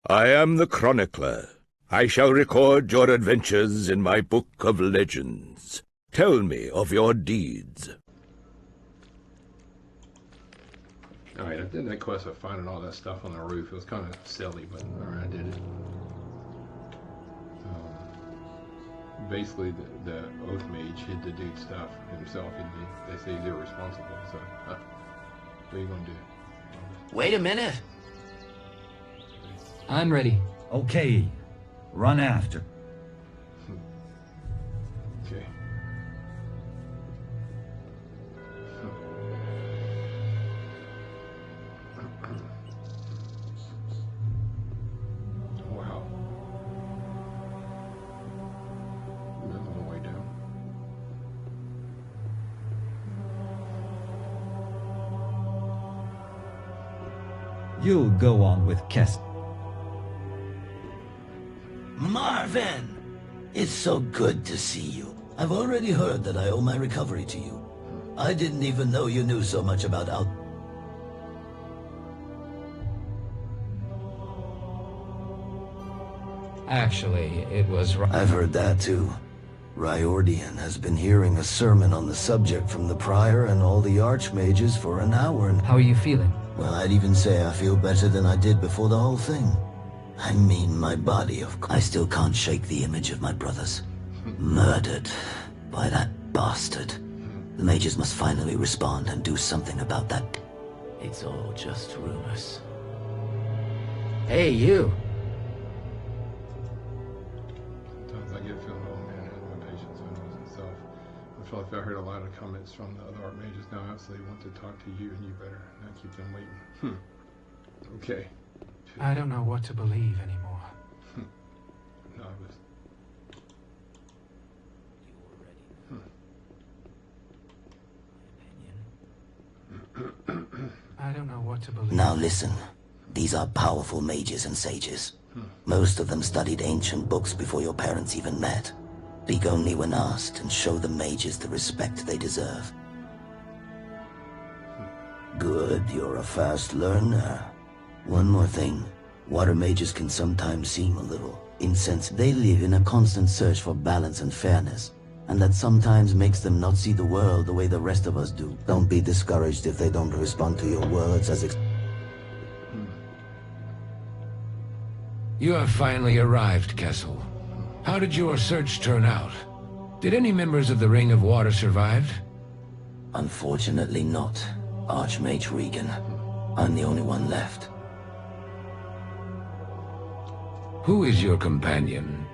I am the chronicler. I shall record your adventures in my book of legends. Tell me of your deeds. Alright, I did that quest of finding all that stuff on the roof. It was kind of silly, but alright, I did it. Basically, the Oath Mage hid the dude's stuff himself. They say he's irresponsible, so what are you going to do? Wait a minute. I'm ready. Okay, run after. Okay. Wow. That's all the way down. You'll go on with Kess. Marvin! It's so good to see you. I've already heard that I owe my recovery to you. I didn't even know you knew so much about Actually, it was... I've heard that too. Riordian has been hearing a sermon on the subject from the prior and all the archmages for an hour and... How are you feeling? Well, I'd even say I feel better than I did before the whole thing. I mean, my body, of course. I still can't shake the image of my brothers. Murdered by that bastard. The mages must finally respond and do something about that. It's all just rumors. Hey, you! Sometimes I get feeling, oh man, my patience knows itself. I feel like I heard a lot of comments from the other archmages now, so they want to talk to you, and you better not keep them waiting. Okay. I don't know what to believe anymore. No, I was... I don't know what to believe. Now listen. These are powerful mages and sages. Most of them studied ancient books before your parents even met. Speak only when asked and show the mages the respect they deserve. Good, you're a fast learner. One more thing. Water mages can sometimes seem a little insensitive. They live in a constant search for balance and fairness, and that sometimes makes them not see the world the way the rest of us do. Don't be discouraged if they don't respond to your words as You have finally arrived, Kessel. How did your search turn out? Did any members of the Ring of Water survive? Unfortunately not, Archmage Regan. I'm the only one left. Who is your companion?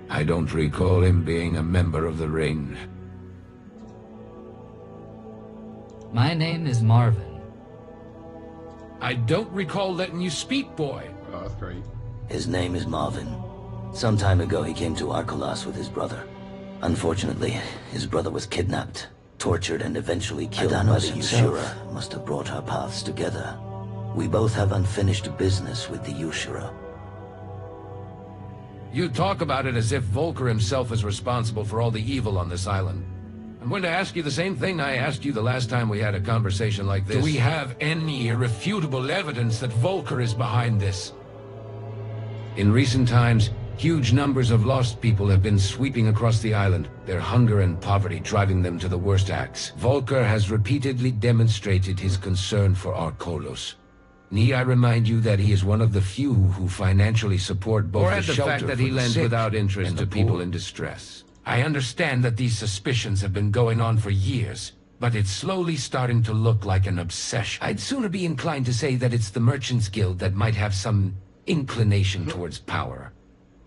I don't recall him being a member of the Ring. My name is Marvin. I don't recall letting you speak, boy. Oh, that's great. His name is Marvin. Some time ago he came to Archolos with his brother. Unfortunately, his brother was kidnapped, tortured, and eventually killed by the Yushura. Must have brought our paths together. We both have unfinished business with the Yushura. You talk about it as if Volker himself is responsible for all the evil on this island. I'm going to ask you the same thing I asked you the last time we had a conversation like this. Do we have any irrefutable evidence that Volker is behind this? In recent times, huge numbers of lost people have been sweeping across the island, their hunger and poverty driving them to the worst acts. Volker has repeatedly demonstrated his concern for Archolos. Need I remind you that he is one of the few who financially support both the shelter fact that he lends without interest to people in distress. I understand that these suspicions have been going on for years, but it's slowly starting to look like an obsession. I'd sooner be inclined to say that it's the Merchants Guild that might have some inclination towards power.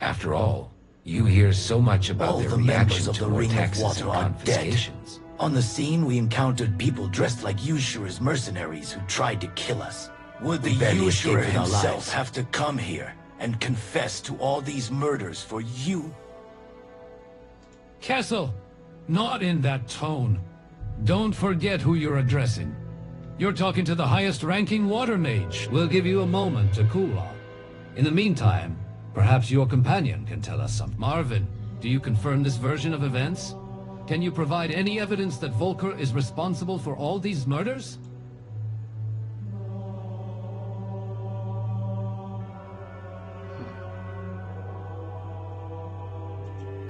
After all, you hear so much about their reaction to more taxes and confiscations. On the scene, we encountered people dressed like Yushura's mercenaries who tried to kill us. Would the Yushura himself have to come here and confess to all these murders for you? Kessel, not in that tone. Don't forget who you're addressing. You're talking to the highest-ranking water mage. We'll give you a moment to cool off. In the meantime, perhaps your companion can tell us something. Marvin, do you confirm this version of events? Can you provide any evidence that Volker is responsible for all these murders?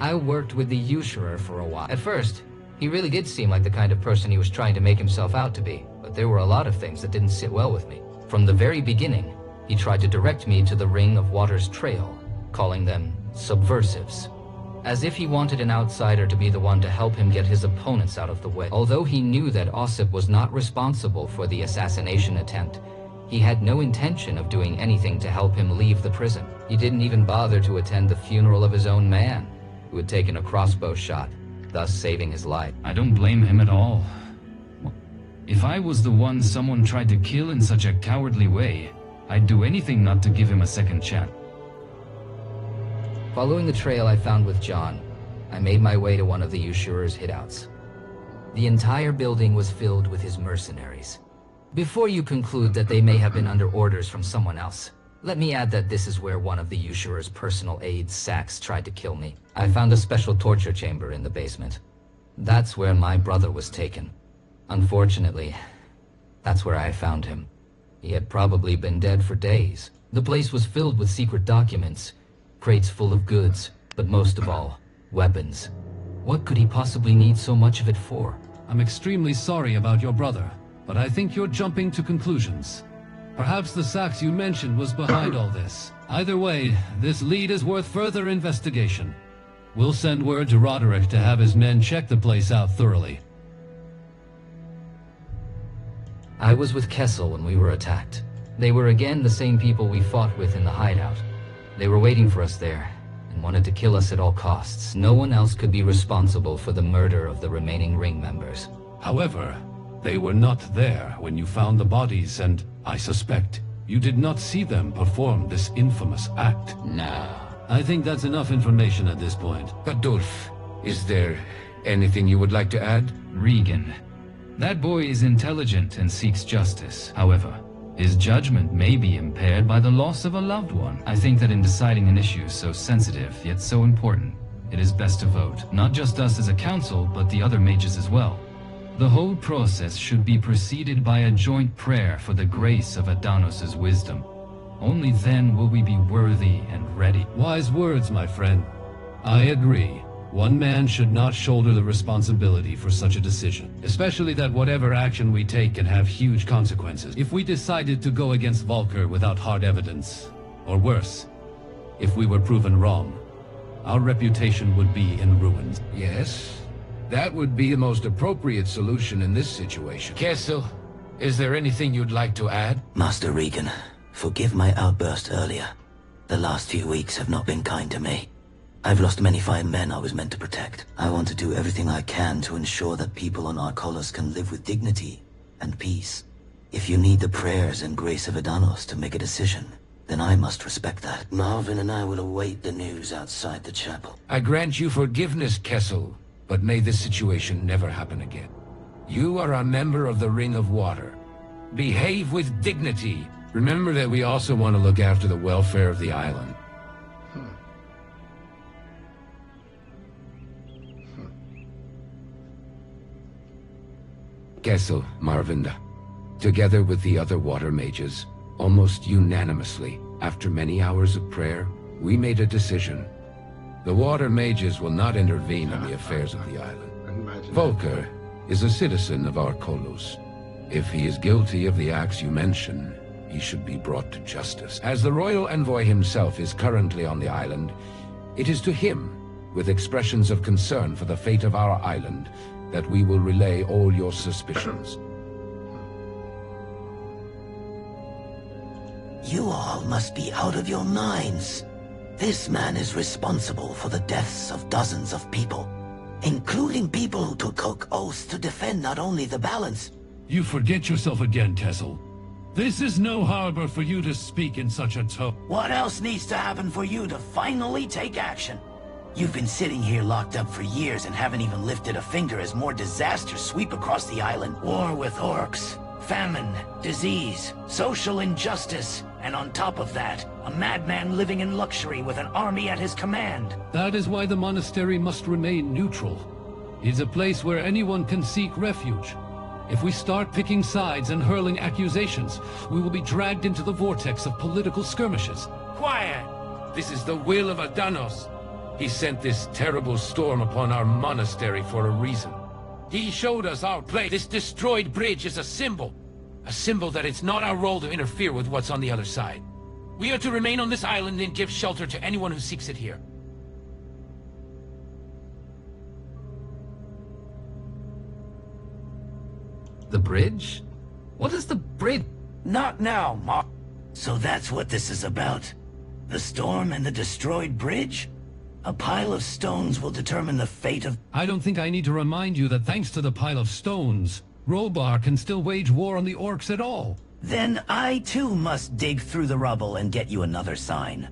I worked with the usurer for a while. At first, he really did seem like the kind of person he was trying to make himself out to be, but there were a lot of things that didn't sit well with me. From the very beginning, he tried to direct me to the Ring of Water's trail, calling them subversives. As if he wanted an outsider to be the one to help him get his opponents out of the way. Although he knew that Ossip was not responsible for the assassination attempt, he had no intention of doing anything to help him leave the prison. He didn't even bother to attend the funeral of his own man, who had taken a crossbow shot, thus saving his life. I don't blame him at all. If I was the one someone tried to kill in such a cowardly way, I'd do anything not to give him a second chance. Following the trail I found with John, I made my way to one of the usurer's hideouts. The entire building was filled with his mercenaries. Before you conclude that they may have been under orders from someone else, let me add that this is where one of the usurer's personal aides, Sax, tried to kill me. I found a special torture chamber in the basement. That's where my brother was taken. Unfortunately, that's where I found him. He had probably been dead for days. The place was filled with secret documents, crates full of goods, but most of all, weapons. What could he possibly need so much of it for? I'm extremely sorry about your brother, but I think you're jumping to conclusions. Perhaps the Sax you mentioned was behind all this. Either way, this lead is worth further investigation. We'll send word to Roderick to have his men check the place out thoroughly. I was with Kessel when we were attacked. They were again the same people we fought with in the hideout. They were waiting for us there, and wanted to kill us at all costs. No one else could be responsible for the murder of the remaining ring members. However, they were not there when you found the bodies, and I suspect you did not see them perform this infamous act. No. I think that's enough information at this point. Adolf, is there anything you would like to add? Regan. That boy is intelligent and seeks justice. However, his judgment may be impaired by the loss of a loved one. I think that in deciding an issue so sensitive, yet so important, it is best to vote. Not just us as a council, but the other mages as well. The whole process should be preceded by a joint prayer for the grace of Adanos' wisdom. Only then will we be worthy and ready. Wise words, my friend. I agree. One man should not shoulder the responsibility for such a decision, especially that whatever action we take can have huge consequences. If we decided to go against Volker without hard evidence, or worse, if we were proven wrong, our reputation would be in ruins. Yes, that would be the most appropriate solution in this situation. Kessel, is there anything you'd like to add? Master Regan, forgive my outburst earlier. The last few weeks have not been kind to me. I've lost many fine men I was meant to protect. I want to do everything I can to ensure that people on Archolos can live with dignity and peace. If you need the prayers and grace of Adanos to make a decision, then I must respect that. Marvin and I will await the news outside the chapel. I grant you forgiveness, Kessel, but may this situation never happen again. You are a member of the Ring of Water. Behave with dignity. Remember that we also want to look after the welfare of the island. Kessel, Marvinda, together with the other water mages, almost unanimously, after many hours of prayer, we made a decision. The water mages will not intervene in the affairs of the island. Volker is a citizen of Archolos. If he is guilty of the acts you mention, he should be brought to justice. As the royal envoy himself is currently on the island, it is to him, with expressions of concern for the fate of our island, that we will relay all your suspicions. You all must be out of your minds. This man is responsible for the deaths of dozens of people, including people who took oaths to defend not only the balance. You forget yourself again, Kessel. This is no harbor for you to speak in such a tone. What else needs to happen for you to finally take action? You've been sitting here locked up for years and haven't even lifted a finger as more disasters sweep across the island. War with orcs, famine, disease, social injustice, and on top of that, a madman living in luxury with an army at his command. That is why the monastery must remain neutral. It's a place where anyone can seek refuge. If we start picking sides and hurling accusations, we will be dragged into the vortex of political skirmishes. Quiet! This is the will of Adanos. He sent this terrible storm upon our monastery for a reason. He showed us our place. This destroyed bridge is a symbol. A symbol that it's not our role to interfere with what's on the other side. We are to remain on this island and give shelter to anyone who seeks it here. The bridge? What is the bridge? Not now, Ma. So that's what this is about. The storm and the destroyed bridge? A pile of stones will determine the fate of... I don't think I need to remind you that thanks to the pile of stones, Robar can still wage war on the orcs at all. Then I too must dig through the rubble and get you another sign.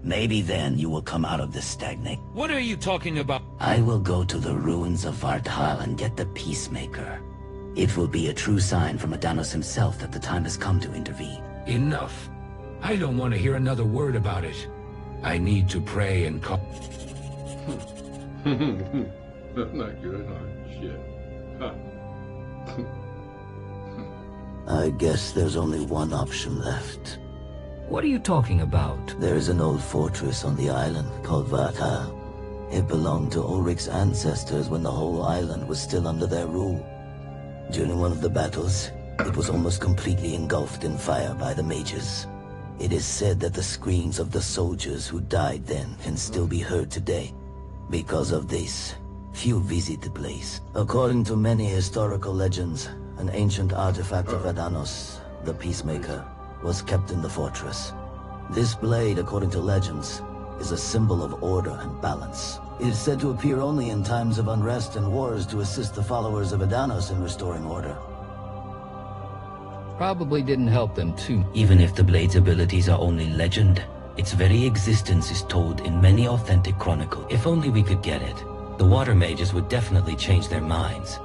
Maybe then you will come out of this stagnate. What are you talking about? I will go to the ruins of Vartal and get the Peacemaker. It will be a true sign from Adanos himself that the time has come to intervene. Enough. I don't want to hear another word about it. I need to pray and call... That's not good, huh? Shit. Huh. I guess there's only one option left. What are you talking about? There's an old fortress on the island called Vartal. It belonged to Ulrich's ancestors when the whole island was still under their rule. During one of the battles, it was almost completely engulfed in fire by the mages. It is said that the screams of the soldiers who died then can still be heard today. Because of this, few visit the place. According to many historical legends, an ancient artifact of Adanos, the Peacemaker, was kept in the fortress. This blade, according to legends, is a symbol of order and balance. It is said to appear only in times of unrest and wars to assist the followers of Adanos in restoring order. Probably didn't help them too. Even if the blade's abilities are only legend, its very existence is told in many authentic chronicles. If only we could get it, the water mages would definitely change their minds.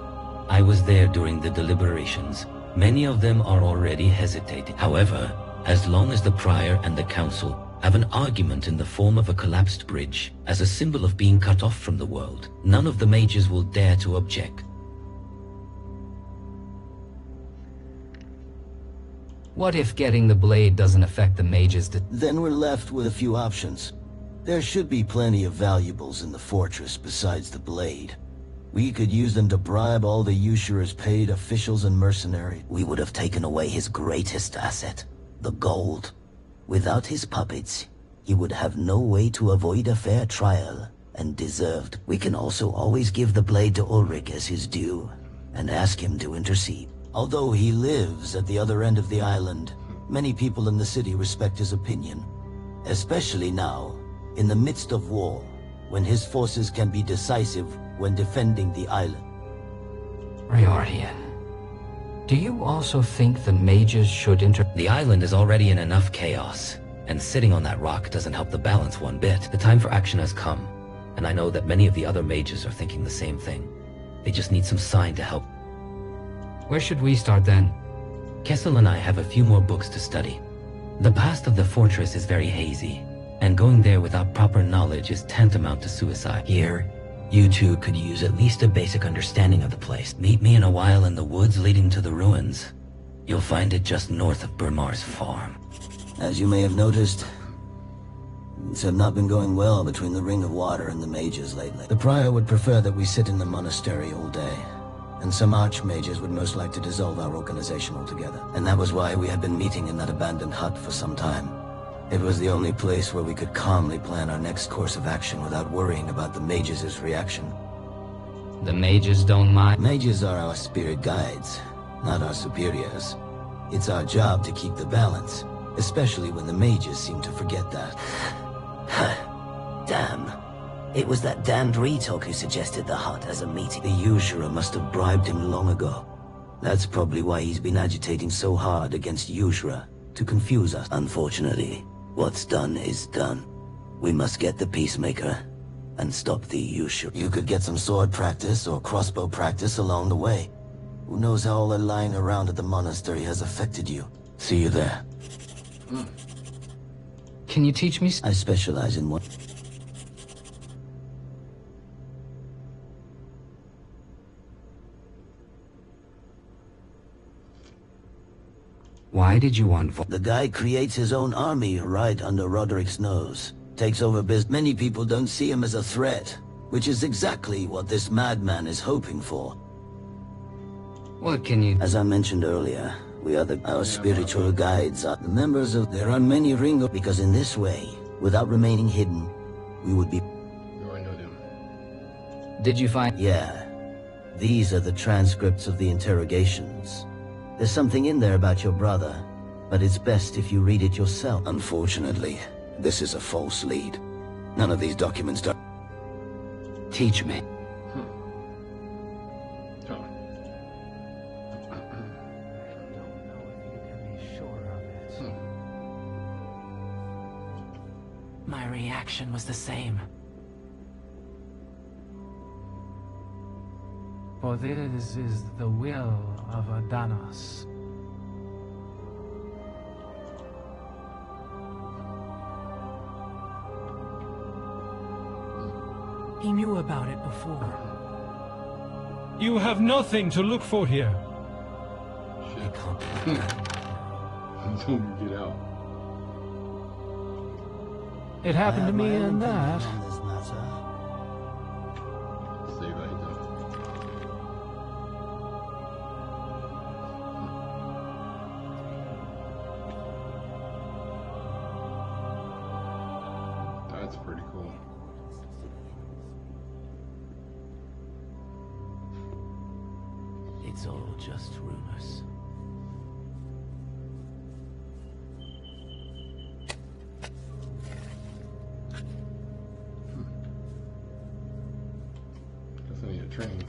I was there during the deliberations. Many of them are already hesitating. However, as long as the prior and the council have an argument in the form of a collapsed bridge as a symbol of being cut off from the world, none of the mages will dare to object. What if getting the blade doesn't affect the mages? Then we're left with a few options. There should be plenty of valuables in the fortress besides the blade. We could use them to bribe all the usurers' paid officials and mercenaries. We would have taken away his greatest asset, the gold. Without his puppets, he would have no way to avoid a fair trial, and deserved. We can also always give the blade to Ulrich as his due, and ask him to intercede. Although he lives at the other end of the island, many people in the city respect his opinion. Especially now, in the midst of war, when his forces can be decisive when defending the island. Riordian, do you also think the mages should The island is already in enough chaos, and sitting on that rock doesn't help the balance one bit. The time for action has come, and I know that many of the other mages are thinking the same thing. They just need some sign to help. Where should we start then? Kessel and I have a few more books to study. The past of the fortress is very hazy, and going there without proper knowledge is tantamount to suicide. Here, you two could use at least a basic understanding of the place. Meet me in a while in the woods leading to the ruins. You'll find it just north of Burmar's farm. As you may have noticed, things have not been going well between the Ring of Water and the mages lately. The prior would prefer that we sit in the monastery all day, and some archmages would most like to dissolve our organization altogether. And that was why we had been meeting in that abandoned hut for some time. It was the only place where we could calmly plan our next course of action without worrying about the mages' reaction. The mages don't mind? Mages are our spirit guides, not our superiors. It's our job to keep the balance, especially when the mages seem to forget that. Damn. It was that damned Retalk who suggested the hut as a meeting. The usurer must have bribed him long ago. That's probably why he's been agitating so hard against Usurer, to confuse us. Unfortunately, what's done is done. We must get the Peacemaker and stop the usurer. You could get some sword practice or crossbow practice along the way. Who knows how all that lying around at the monastery has affected you. See you there. Can you teach me? I specialize in one. Why did you want The guy creates his own army right under Roderick's nose. takes over business. Many people don't see him as a threat, which is exactly what this madman is hoping for. What can you... As I mentioned earlier, we are our spiritual guides, are the members of... There are many ring... Because in this way, without remaining hidden, we would be... I know them. Did you find... Yeah. These are the transcripts of the interrogations. There's something in there about your brother, but it's best if you read it yourself. Unfortunately, this is a false lead. None of these documents don't... Teach me. My reaction was the same. For this is the will of Adanos. He knew about it before. You have nothing to look for here. Shit. Until we get out. It happened to me and that. Save that he does. That's pretty cool. It's all just rumors. Definitely a train.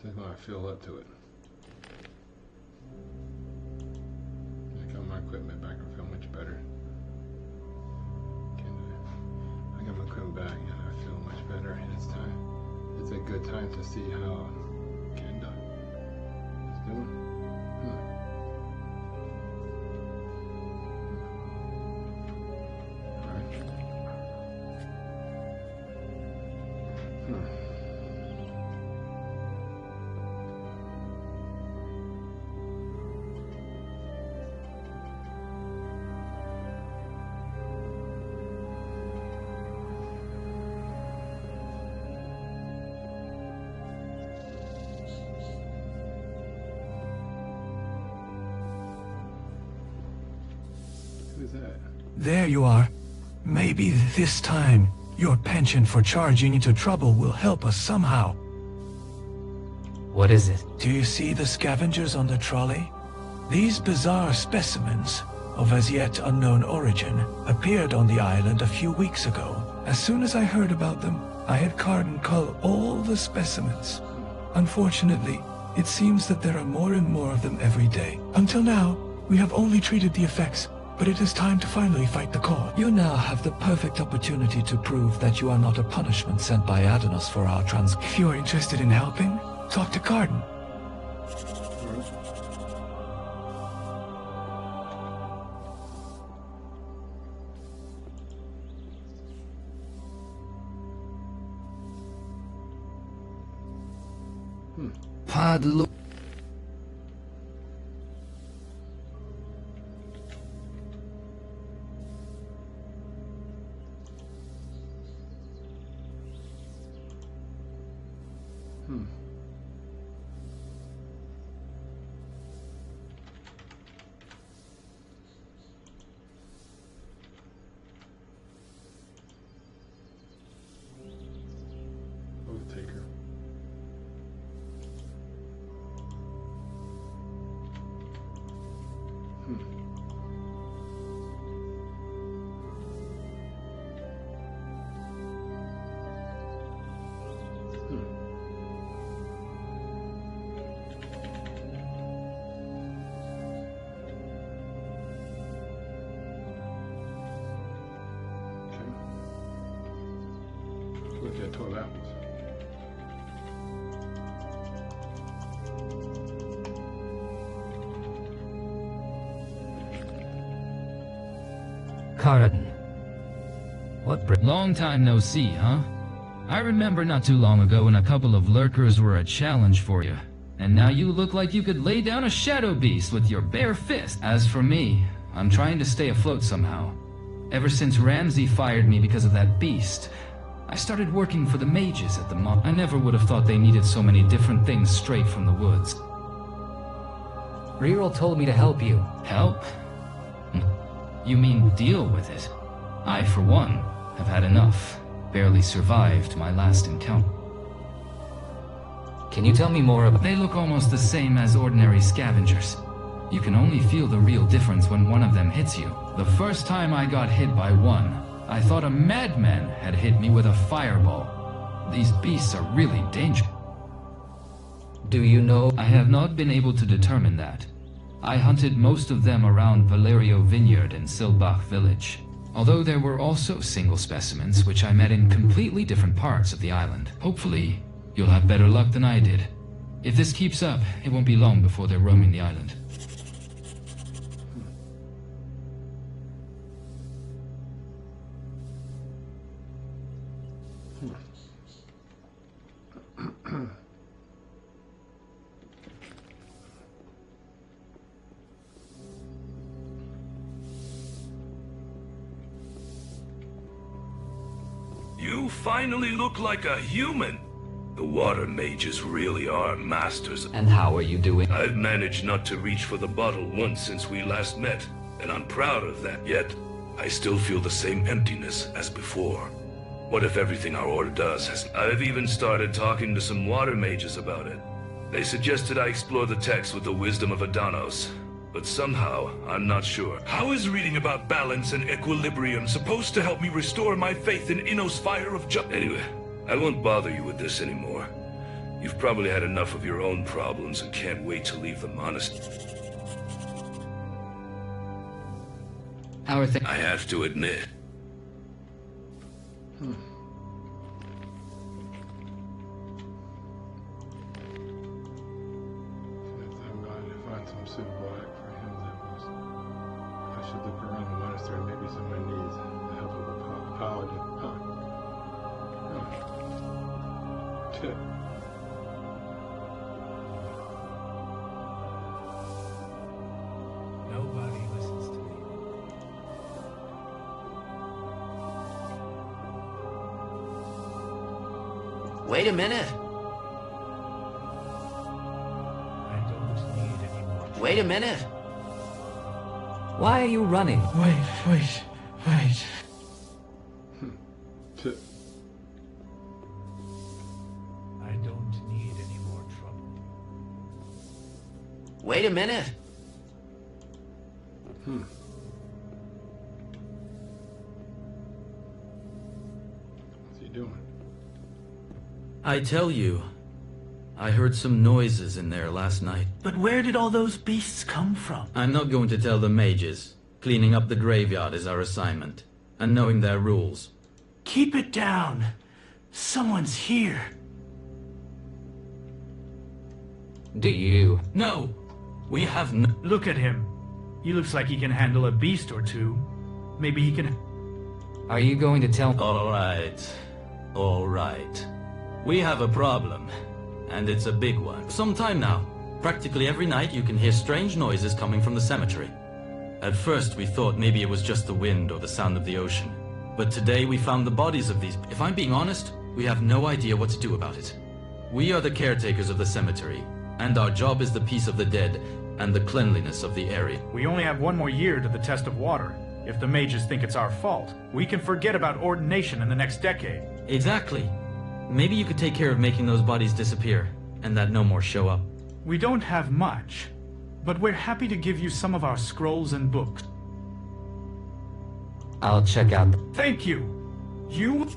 See how I feel up to it. I got my equipment back. I feel much better. I got my equipment back and I feel much better. And it's time. It's a good time to see how Kenda is doing. Who's that? There you are. Maybe this time, your penchant for charging into trouble will help us somehow. What is it? Do you see the scavengers on the trolley? These bizarre specimens, of as yet unknown origin, appeared on the island a few weeks ago. As soon as I heard about them, I had Carden cull all the specimens. Unfortunately, it seems that there are more and more of them every day. Until now, we have only treated the effects, but it is time to finally fight the cause. You now have the perfect opportunity to prove that you are not a punishment sent by Adanos for our trans... If you are interested in helping, talk to Carden. Padlo... Taker. Look at 12 apples. Carden. What... Long time no see, huh? I remember not too long ago when a couple of lurkers were a challenge for you. And now you look like you could lay down a shadow beast with your bare fist. As for me, I'm trying to stay afloat somehow. Ever since Ramsey fired me because of that beast, I started working for the mages at the mall. I never would have thought they needed so many different things straight from the woods. Reroll told me to help you. Help? You mean deal with it? I, for one, have had enough. Barely survived my last encounter. Can you tell me more about... They look almost the same as ordinary scavengers. You can only feel the real difference when one of them hits you. The first time I got hit by one, I thought a madman had hit me with a fireball. These beasts are really dangerous. Do you know... I have not been able to determine that. I hunted most of them around Valerio Vineyard and Silbach village. Although there were also single specimens which I met in completely different parts of the island. Hopefully, you'll have better luck than I did. If this keeps up, it won't be long before they're roaming the island. You finally look like a human. The water mages really are masters. And how are you doing? I've managed not to reach for the bottle once since we last met, and I'm proud of that. Yet, I still feel the same emptiness as before. What if everything our order does has... I've even started talking to some water mages about it. They suggested I explore the text with the wisdom of Adanos, but somehow, I'm not sure. How is reading about balance and equilibrium supposed to help me restore my faith in Inno's fire of justice? Anyway, I won't bother you with this anymore. You've probably had enough of your own problems and can't wait to leave the monastery. How are things? I have to admit. I'm going to find some suitable act for him that was. I should look around the monastery. Maybe someone needs the help of a paladin. Tip. Nobody listens to me. Wait a minute. I don't need any more. Wait a minute. Why are you running? Wait. Tip. I don't need any more trouble. Wait a minute. What's he doing? I tell you, I heard some noises in there last night. But where did all those beasts come from? I'm not going to tell the mages. Cleaning up the graveyard is our assignment, and knowing their rules. Keep it down. Someone's here. Do you? No! We have no... Look at him. He looks like he can handle a beast or two. Maybe he can... Are you going to tell... All right. We have a problem, and it's a big one. Some time now, practically every night you can hear strange noises coming from the cemetery. At first we thought maybe it was just the wind or the sound of the ocean. But today we found the bodies of these... If I'm being honest, we have no idea what to do about it. We are the caretakers of the cemetery, and our job is the peace of the dead and the cleanliness of the area. We only have one more year to the test of water. If the mages think it's our fault, we can forget about ordination in the next decade. Exactly. Maybe you could take care of making those bodies disappear, and that no more show up. We don't have much, but we're happy to give you some of our scrolls and books. I'll check out... Thank you. You...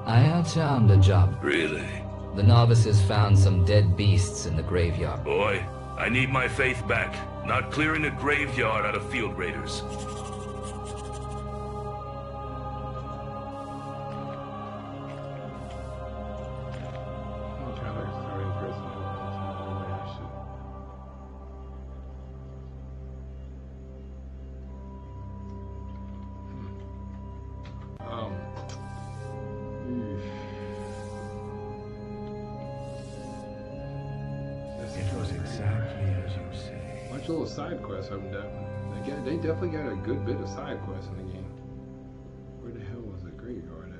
I have found a job. Really? The novices found some dead beasts in the graveyard. Boy, I need my faith back. Not clearing a graveyard out of field raiders. There's a little side quest up that one. They definitely got a good bit of side quests in the game. Where the hell was the graveyard at?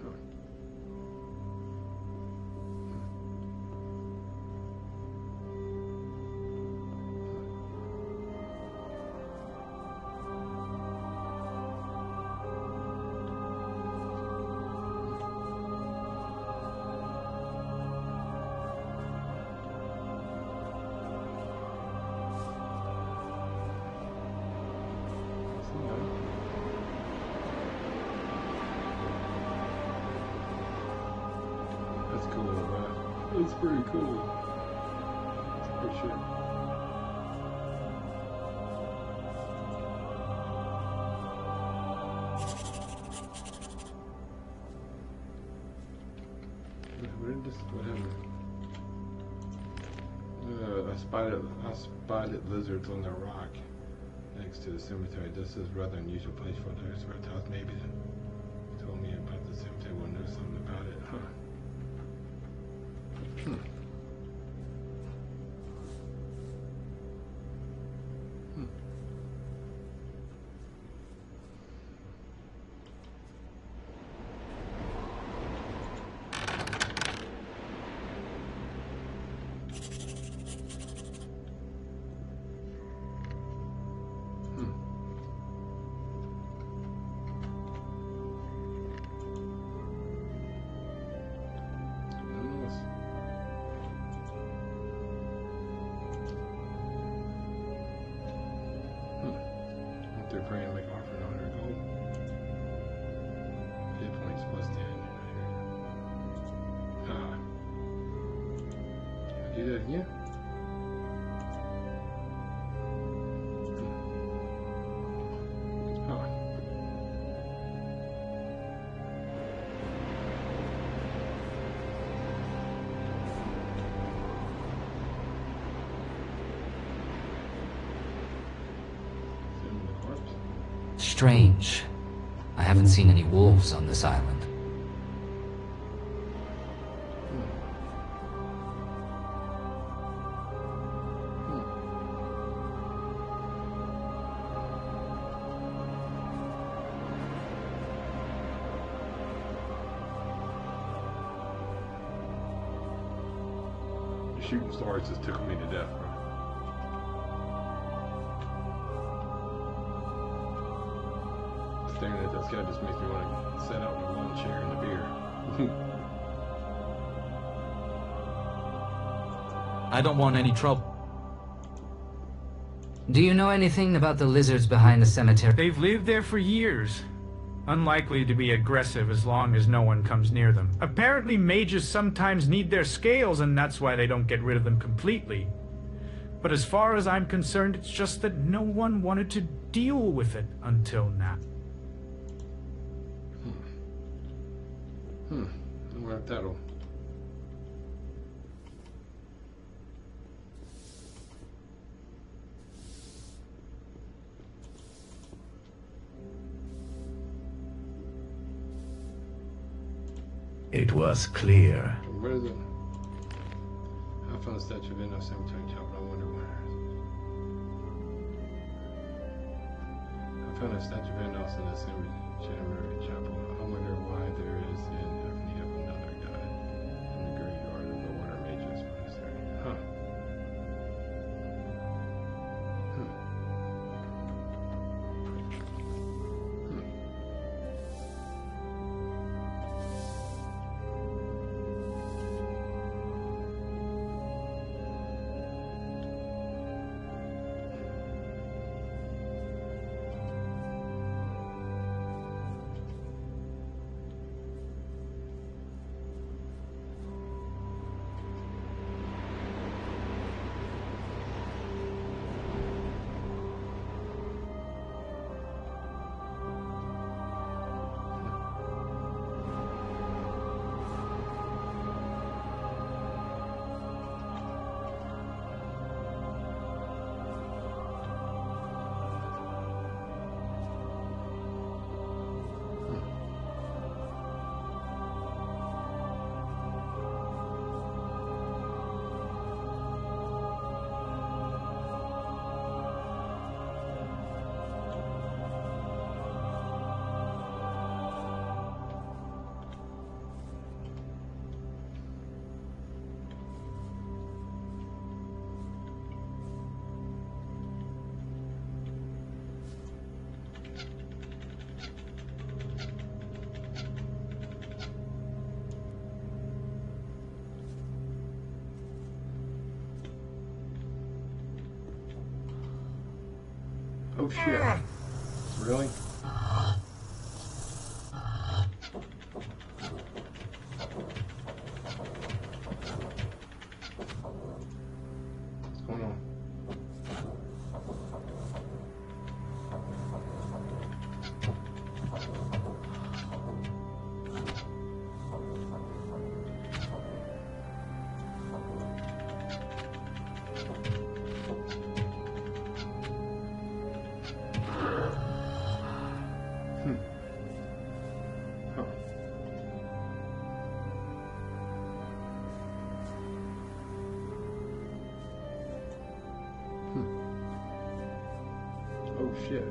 Huh. That's cool, man. It's pretty cool. For sure. I spotted lizards on the rock next to the cemetery. This is a rather unusual place for those reptiles. Maybe they told me about the cemetery. We'll know something about it, huh? They're praying to make offering on their gold. Hit points plus 10. Ah. Can I do that again? Huh. Strange. I haven't seen any wolves on this island. The shooting stars just took me to death, bro. Staring at that sky just makes me want to set out in a lawn chair and a beer. I don't want any trouble. Do you know anything about the lizards behind the cemetery? They've lived there for years. Unlikely to be aggressive as long as no one comes near them. Apparently mages sometimes need their scales, and that's why they don't get rid of them completely. But as far as I'm concerned, it's just that no one wanted to deal with it until now. I wonder if that'll... It was clear. Where is it? I found a statue of Eno Cemetery Chapel. I wonder where. I found a statue of Enos in the Cemetery Chapel. I wonder why there is in need of another guy in the graveyard of the Water Mages Monastery. Huh. Oh shit. Really? What's going on? Oh shit.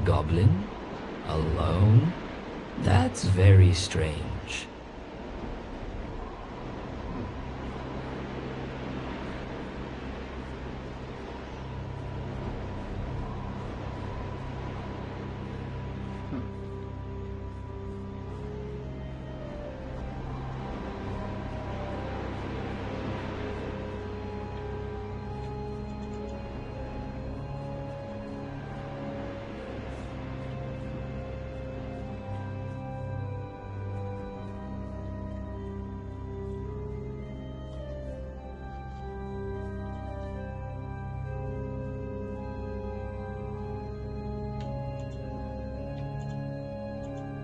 Goblin? Alone? That's very strange.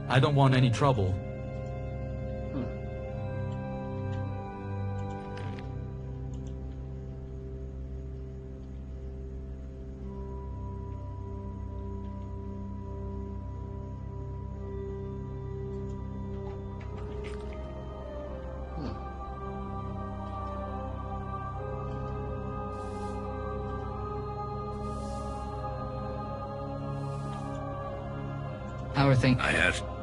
I don't want any trouble. Our thing. I have